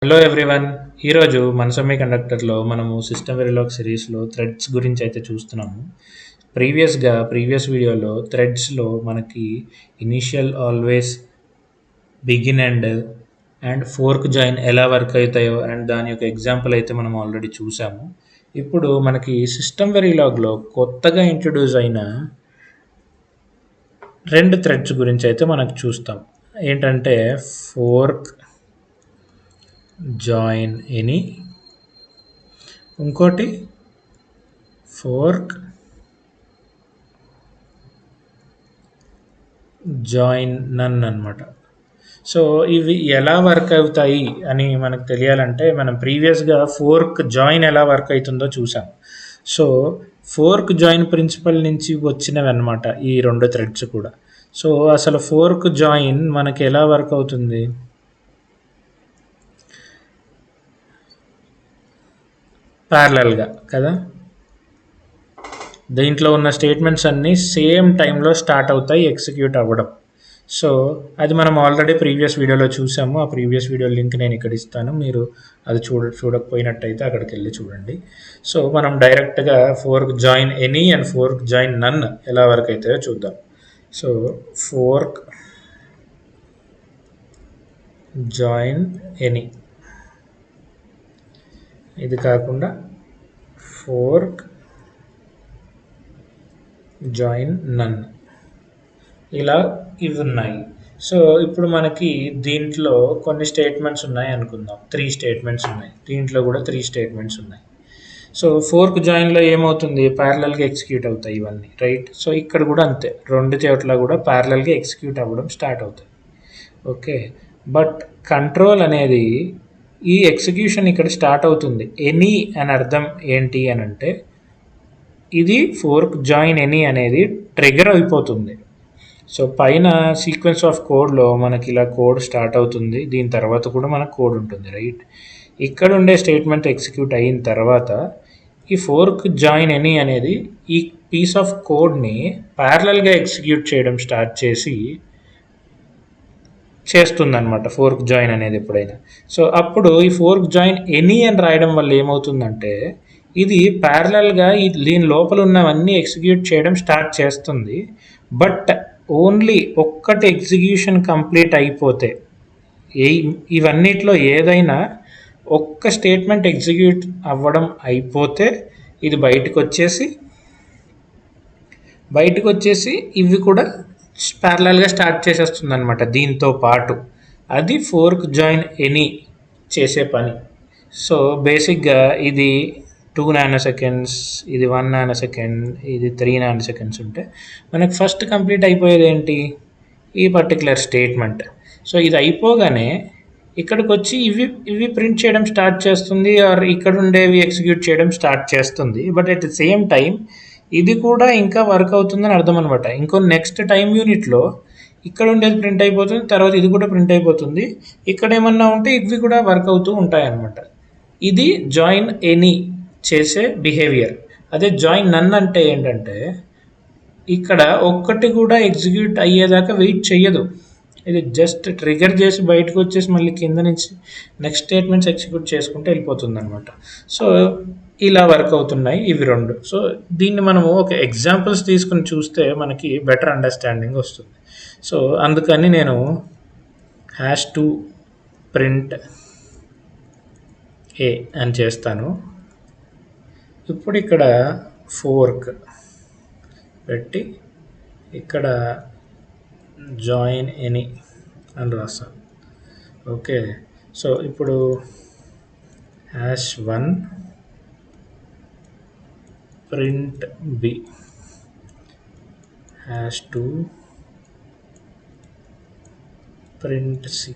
Hello everyone. ఈరోజు మన semi కండక్టర్లో మనము సిస్టమ్ వెరిలాగ్ సిరీస్లో థ్రెడ్స్ గురించి అయితే చూస్తున్నాము. ప్రీవియస్ వీడియోలో థ్రెడ్స్లో మనకి initial, always, begin and fork join ఎలా వర్క్ అవుతాయో అండ్ దాని యొక్క ఎగ్జాంపుల్ అయితే మనం ఆల్రెడీ చూసాము. ఇప్పుడు మనకి సిస్టమ్ వెరిలాగ్లో కొత్తగా ఇంట్రడ్యూస్ అయిన రెండు థ్రెడ్స్ గురించి అయితే మనకు చూస్తాం. ఏంటంటే ఫోర్క్ జాయిన్ ఎనీ, ఇంకోటి ఫోర్క్ జాయిన్ నన్ అనమాట. సో ఇవి ఎలా వర్క్ అవుతాయి అని మనకు తెలియాలంటే మనం ప్రీవియస్గా ఫోర్క్ జాయిన్ ఎలా వర్క్ అవుతుందో చూసాం. సో ఫోర్క్ జాయిన్ ప్రిన్సిపల్ నుంచి వచ్చినవి అనమాట ఈ రెండు థ్రెడ్స్ కూడా. సో అసలు ఫోర్క్ జాయిన్ మనకి ఎలా వర్క్ అవుతుంది? ప్యారలల్గా కదా, దీంట్లో ఉన్న స్టేట్మెంట్స్ అన్నీ సేమ్ టైంలో స్టార్ట్ అవుతాయి ఎగ్జిక్యూట్ అవ్వడం. సో అది మనం ఆల్రెడీ ప్రీవియస్ వీడియోలో చూసాము. ఆ ప్రీవియస్ వీడియో లింక్ నేను ఇక్కడ ఇస్తాను, మీరు అది చూడకపోయినట్టయితే అక్కడికి వెళ్ళి చూడండి. సో మనం డైరెక్ట్గా fork join any and fork join none ఎలా వర్క్ అవుతాయో చూద్దాం. సో ఫోర్క్ జాయిన్ ఎనీ, ఇది కాకుండా ఫోర్క్ జాయిన్ నన్, ఇలా ఇవి ఉన్నాయి. సో ఇప్పుడు మనకి దీంట్లో కొన్ని స్టేట్మెంట్స్ ఉన్నాయి అనుకుందాం. 3 స్టేట్మెంట్స్ ఉన్నాయి, దీంట్లో కూడా 3 స్టేట్మెంట్స్ ఉన్నాయి. సో ఫోర్క్ జాయిన్లో ఏమవుతుంది? ప్యారలల్గా ఎగ్జిక్యూట్ అవుతాయి ఇవన్నీ, రైట్? సో ఇక్కడ కూడా అంతే, రెండు చోట్ల కూడా ప్యారలల్గా ఎగ్జిక్యూట్ అవ్వడం స్టార్ట్ అవుతుంది. ఓకే, బట్ కంట్రోల్ అనేది ఈ ఎగ్జిక్యూషన్ ఇక్కడ స్టార్ట్ అవుతుంది. ఎనీ అని అర్థం ఏంటి అని అంటే, ఇది ఫోర్క్ జాయిన్ ఎనీ అనేది ట్రిగర్ అయిపోతుంది. సో పైన సీక్వెన్స్ ఆఫ్ కోడ్లో మనకి ఇలా కోడ్ స్టార్ట్ అవుతుంది, దీని తర్వాత కూడా మనకు కోడ్ ఉంటుంది, రైట్? ఇక్కడ ఉండే స్టేట్మెంట్ ఎగ్జిక్యూట్ అయిన తర్వాత ఈ ఫోర్క్ జాయిన్ ఎనీ అనేది ఈ పీస్ ఆఫ్ కోడ్ని ప్యారలల్గా ఎగ్జిక్యూట్ చేయడం స్టార్ట్ చేస్తుంది అనమాట ఫోర్క్ జాయిన్ అనేది ఎప్పుడైనా. సో అప్పుడు ఈ ఫోర్క్ జాయిన్ ఎనీ అని రాయడం వల్ల ఏమవుతుందంటే, ఇది ప్యారలల్గా దీని లోపల ఉన్నవన్నీ ఎగ్జిక్యూట్ చేయడం స్టార్ట్ చేస్తుంది. బట్ ఓన్లీ ఒక్కటి ఎగ్జిక్యూషన్ కంప్లీట్ అయిపోతే, ఇవన్నిట్లో ఏదైనా ఒక్క స్టేట్మెంట్ ఎగ్జిక్యూట్ అవ్వడం అయిపోతే ఇది బయటకు వచ్చేసి ఇవి కూడా ప్యారలల్గా స్టార్ట్ చేసేస్తుంది అనమాట దీంతో పాటు. అది ఫోర్క్ జాయిన్ ఎనీ చేసే పని. సో బేసిక్గా ఇది 2 నానోసెకండ్స్, ఇది 1 నానోసెకండ్, ఇది 3 నానోసెకండ్స్ ఉంటే మనకు ఫస్ట్ కంప్లీట్ అయిపోయేది ఏంటి? ఈ పర్టికులర్ స్టేట్మెంట్. సో ఇది అయిపోగానే ఇక్కడికి వచ్చి ఇవి ప్రింట్ చేయడం స్టార్ట్ చేస్తుంది, ఆర్ ఇక్కడ ఉండేవి ఎగ్జిక్యూట్ చేయడం స్టార్ట్ చేస్తుంది. But at the same time ఇది కూడా ఇంకా వర్క్ అవుతుందని అర్థం అనమాట. ఇంకో నెక్స్ట్ టైం యూనిట్లో ఇక్కడ ఉండేది ప్రింట్ అయిపోతుంది, తర్వాత ఇది కూడా ప్రింట్ అయిపోతుంది, ఇక్కడ ఏమన్నా ఉంటే ఇవి కూడా వర్క్ అవుతూ ఉంటాయి అన్నమాట. ఇది జాయిన్ ఎనీ చేసే బిహేవియర్. అదే జాయిన్ నన్ అంటే ఏంటంటే, ఇక్కడ ఒక్కటి కూడా ఎగ్జిక్యూట్ అయ్యేదాకా వెయిట్ చెయ్యదు, ఇది జస్ట్ ట్రిగర్ చేసి బయటకు వచ్చేసి మళ్ళీ కింద నుంచి నెక్స్ట్ స్టేట్మెంట్స్ ఎగ్జిక్యూట్ చేసుకుంటూ వెళ్ళిపోతుంది అనమాట. సో ఇలా వర్క్ అవుతున్నాయి ఇవి రెండు. సో దీన్ని మనము ఒక ఎగ్జాంపుల్స్ తీసుకుని చూస్తే మనకి బెటర్ అండర్స్టాండింగ్ వస్తుంది. సో అందుకని నేను #2 ప్రింట్ ఏ అని చేస్తాను. ఇప్పుడు ఇక్కడ ఫోర్క్ పెట్టి ఇక్కడ జాయిన్ ఎనీ అని రాస్తాను. ఓకే, సో ఇప్పుడు #1 print B, #2 print C,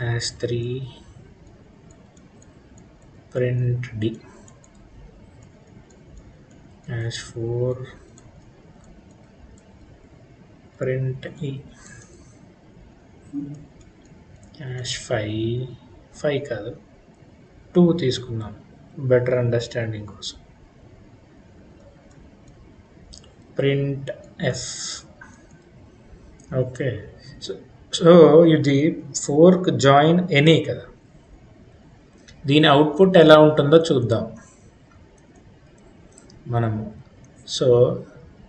#3 print D, #4 print E, #5 కాదు 2 తీసుకున్నాను బెటర్ అండర్స్టాండింగ్ కోసం, print F. Okay, so so ఇది ఫోర్క్ జాయిన్ ఎనీ కదా, దీని అవుట్పుట్ ఎలా ఉంటుందో చూద్దాం మనము. సో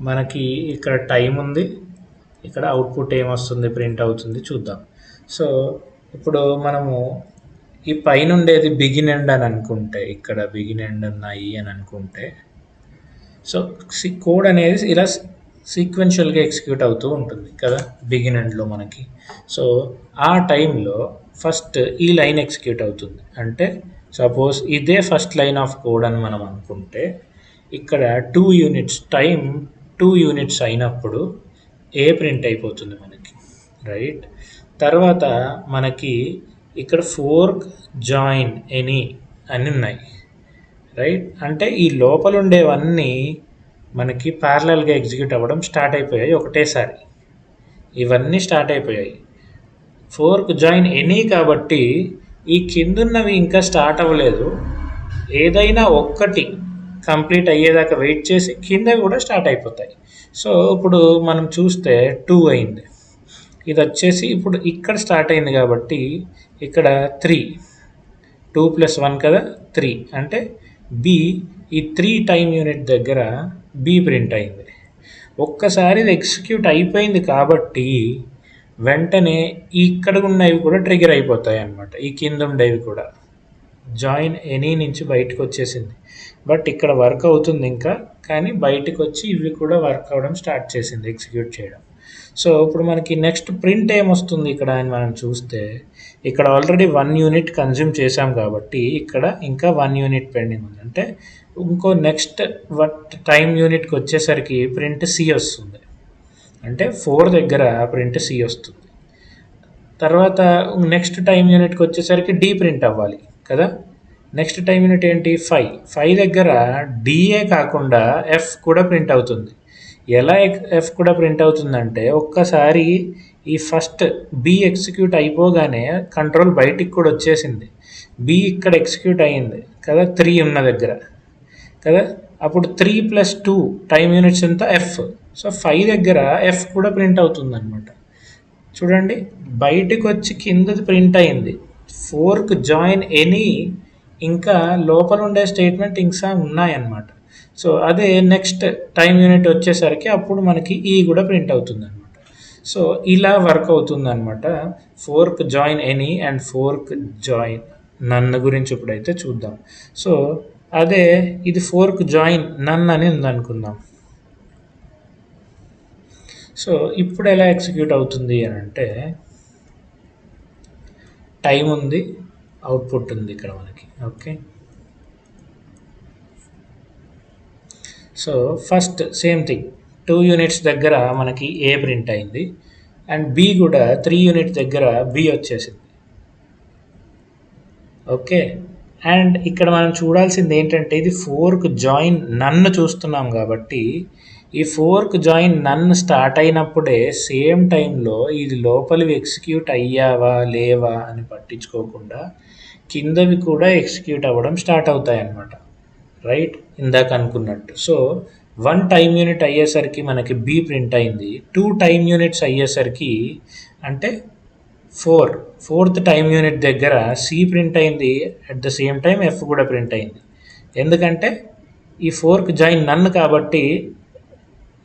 మనకి ఇక్కడ టైం ఉంది, ఇక్కడ అవుట్పుట్ ఏమొస్తుంది, ప్రింట్ అవుతుంది చూద్దాం. సో ఇప్పుడు మనము ఈ పైన ఉండేది బిగిన్ ఎండ్ అని అనుకుంటే, ఇక్కడ బిగిన్ ఎండ్ ఉన్నాయి అని అనుకుంటే, సో కోడ్ అనేది ఇలా సీక్వెన్షియల్గా ఎగ్జిక్యూట్ అవుతూ ఉంటుంది కదా బిగిన్ ఎండ్లో మనకి. సో ఆ టైంలో ఫస్ట్ ఈ లైన్ ఎగ్జిక్యూట్ అవుతుంది. అంటే సపోజ్ ఇదే ఫస్ట్ లైన్ ఆఫ్ కోడ్ అని మనం అనుకుంటే, ఇక్కడ 2 యూనిట్స్ టైం 2 యూనిట్స్ అయినప్పుడు ఏ ప్రింట్ అయిపోతుంది మనకి, రైట్. తర్వాత మనకి ఇక్కడ ఫోర్క్ జాయిన్ ఎనీ అని ఉన్నాయి, రైట్. అంటే ఈ లోపల ఉండేవన్నీ మనకి ప్యారలల్గా ఎగ్జిక్యూట్ అవ్వడం స్టార్ట్ అయిపోయాయి ఒకటేసారి, ఇవన్నీ స్టార్ట్ అయిపోయాయి. ఫోర్క్ జాయిన్ ఎనీ కాబట్టి ఈ కిందున్నవి ఇంకా స్టార్ట్ అవ్వలేదు, ఏదైనా ఒక్కటి కంప్లీట్ అయ్యేదాకా వెయిట్ చేసి కిందవి కూడా స్టార్ట్ అయిపోతాయి. సో ఇప్పుడు మనం చూస్తే 2 అయింది, ఇది వచ్చేసి ఇప్పుడు ఇక్కడ స్టార్ట్ అయింది కాబట్టి ఇక్కడ 3, 2 + 1 కదా 3, అంటే బి ఈ 3 టైం యూనిట్ దగ్గర బి ప్రింట్ అయింది. ఒక్కసారి ఇది ఎగ్జిక్యూట్ అయిపోయింది కాబట్టి వెంటనే ఇక్కడ ఉన్నవి కూడా ట్రిగర్ అయిపోతాయి అన్నమాట. ఈ కింద ఉండేవి కూడా జాయిన్ ఎనీ నుంచి బయటకు వచ్చేసింది, బట్ ఇక్కడ వర్క్ అవుతుంది ఇంకా, కానీ బయటకు వచ్చి ఇవి కూడా వర్క్ అవ్వడం స్టార్ట్ చేసింది, ఎగ్జిక్యూట్ చేయడం. సో ఇప్పుడు మనకి నెక్స్ట్ ప్రింట్ ఏమొస్తుంది ఇక్కడ అని మనం చూస్తే, ఇక్కడ ఆల్రెడీ 1 యూనిట్ కన్జ్యూమ్ చేసాం కాబట్టి ఇక్కడ ఇంకా 1 యూనిట్ పెండింగ్ ఉంది. అంటే ఇంకో నెక్స్ట్ టైం యూనిట్కి వచ్చేసరికి ప్రింట్ సి వస్తుంది, అంటే 4 దగ్గర ప్రింట్ సి వస్తుంది. తర్వాత నెక్స్ట్ టైం యూనిట్కి వచ్చేసరికి డి ప్రింట్ అవ్వాలి కదా. నెక్స్ట్ టైం యూనిట్ ఏంటి 5 దగ్గర డిఏ కాకుండా ఎఫ్ కూడా ప్రింట్ అవుతుంది. ఎలా ఎఫ్ కూడా ప్రింట్ అవుతుందంటే, ఒక్కసారి ఈ ఫస్ట్ బి ఎగ్జిక్యూట్ అయిపోగానే కంట్రోల్ బయటికి కూడా వచ్చేసింది, బి ఇక్కడ ఎగ్జిక్యూట్ అయ్యింది కదా 3 ఉన్న దగ్గర కదా. అప్పుడు 3 + 2 టైం యూనిట్స్ ఎంత ఎఫ్. సో 5 దగ్గర ఎఫ్ కూడా ప్రింట్ అవుతుంది అనమాట. చూడండి బయటికి వచ్చి కిందది ప్రింట్ అయింది. ఫోర్క్ జాయిన్ ఎనీ ఇంకా లోపల ఉండే స్టేట్మెంట్ ఇంకా ఉన్నాయన్నమాట. సో అదే నెక్స్ట్ టైం యూనిట్ వచ్చేసరికి అప్పుడు మనకి ఈ కూడా ప్రింట్ అవుతుంది అనమాట. సో ఇలా వర్క్ అవుతుంది అనమాట fork join any and fork join none గురించి ఇప్పుడైతే చూద్దాం. సో అదే ఇది ఫోర్క్ జాయిన్ నన్ అని ఉందనుకుందాం. సో ఇప్పుడు ఎలా ఎగ్జిక్యూట్ అవుతుంది అని అంటే, టైం ఉంది, అవుట్పుట్ ఉంది ఇక్కడ మనకి, okay. So first same thing 2 units దగ్గర మనకి ఏ ప్రింట్ అయింది అండ్ బి కూడా 3 యూనిట్స్ దగ్గర బి వచ్చేసింది, ఓకే. అండ్ ఇక్కడ మనం చూడాల్సింది ఏంటంటే, ఇది ఫోర్క్ జాయిన్ నన్ను చూస్తున్నాం కాబట్టి ఈ ఫోర్క్ జాయిన్ నన్ స్టార్ట్ అయినప్పుడే సేమ్ టైంలో ఇది లోపలివి ఎగ్జిక్యూట్ అయ్యావా లేవా అని పట్టించుకోకుండా కిందవి కూడా ఎగ్జిక్యూట్ అవ్వడం స్టార్ట్ అవుతాయి అన్నమాట, రైట్, ఇందాక అనుకున్నట్టు. సో 1 టైం యూనిట్ అయ్యేసరికి మనకి బి ప్రింట్ అయింది, 2 టైం యూనిట్స్ అయ్యేసరికి అంటే 4th టైం యూనిట్ దగ్గర సి ప్రింట్ అయింది, at the same time F కూడా ప్రింట్ అయింది. ఎందుకంటే ఈ ఫోర్క్ జాయిన్ నన్ కాబట్టి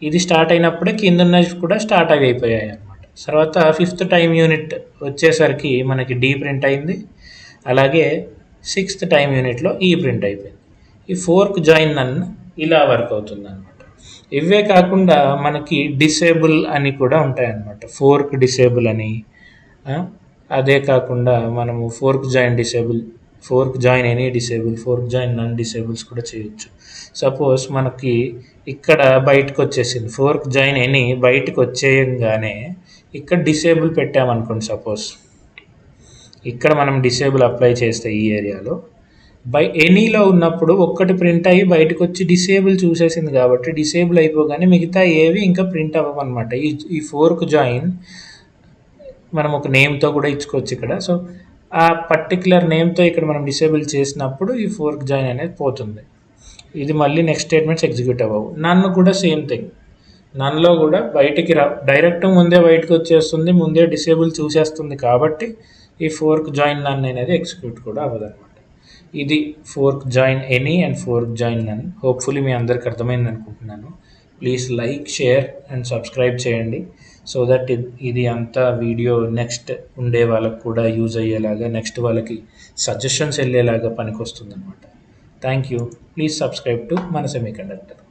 ఇది స్టార్ట్ అయినప్పుడే కింద ఉన్నది కూడా స్టార్ట్ అయిపోయాయి అన్నమాట. తర్వాత 5th టైం యూనిట్ వచ్చేసరికి మనకి డి ప్రింట్ అయింది, అలాగే 6th టైం యూనిట్లో ఈ ప్రింట్ అయిపోయింది. ఈ ఫోర్క్ జాయిన్ నన్ ఇలా వర్క్ అవుతుంది అనమాట. ఇవే కాకుండా మనకి డిసేబుల్ అని కూడా ఉంటాయన్నమాట, ఫోర్క్ డిసేబుల్ అని. అదే కాకుండా మనము fork join disable, fork join any disable, fork join none disables కూడా చేయొచ్చు. సపోజ్ మనకి ఇక్కడ బయటకు వచ్చేసింది ఫోర్క్ జాయిన్ ఎనీ, బయటకు వచ్చేయంగానే ఇక్కడ డిసేబుల్ పెట్టామనుకోండి, సపోజ్ ఇక్కడ మనం డిసేబుల్ అప్లై చేస్తే ఈ ఏరియాలో ఎనీలో ఉన్నప్పుడు ఒక్కటి ప్రింట్ అయ్యి బయటకు వచ్చి డిసేబుల్ చూసేసింది కాబట్టి డిసేబుల్ అయిపోగానే మిగతా ఏవి ఇంకా ప్రింట్ అవ్వమన్నమాట. ఈ ఫోర్క్ జాయిన్ మనం ఒక నేమ్తో కూడా ఇచ్చుకోవచ్చు ఇక్కడ. సో ఆ పర్టికులర్ నేమ్తో ఇక్కడ మనం డిసేబుల్ చేసినప్పుడు ఈ ఫోర్క్ జాయిన్ అనేది పోతుంది, ఇది మళ్ళీ నెక్స్ట్ స్టేట్మెంట్స్ ఎగ్జిక్యూట్ అవ్వవు. నన్ను కూడా సేమ్ థింగ్, నన్లో కూడా బయటికి డైరెక్ట్ ముందే బయటకు వచ్చేస్తుంది, ముందే డిసేబుల్ చూసేస్తుంది కాబట్టి ఈ ఫోర్క్ జాయిన్ నన్ అనేది ఎగ్జిక్యూట్ కూడా అవ్వదన్నమాట. ఇది fork join any and fork join none. Hopefully మీ అందరికి అర్థమైంది అనుకుంటున్నాను. Please like, share and subscribe చేయండి సో దట్ ఇది అంతా వీడియో నెక్స్ట్ ఉండే వాళ్ళకు కూడా యూజ్ అయ్యేలాగా, నెక్స్ట్ వాళ్ళకి సజెషన్స్ వెళ్ళేలాగా పనికొస్తుంది అనమాట. Thank you. Please subscribe to మన సెమీకండక్టర్.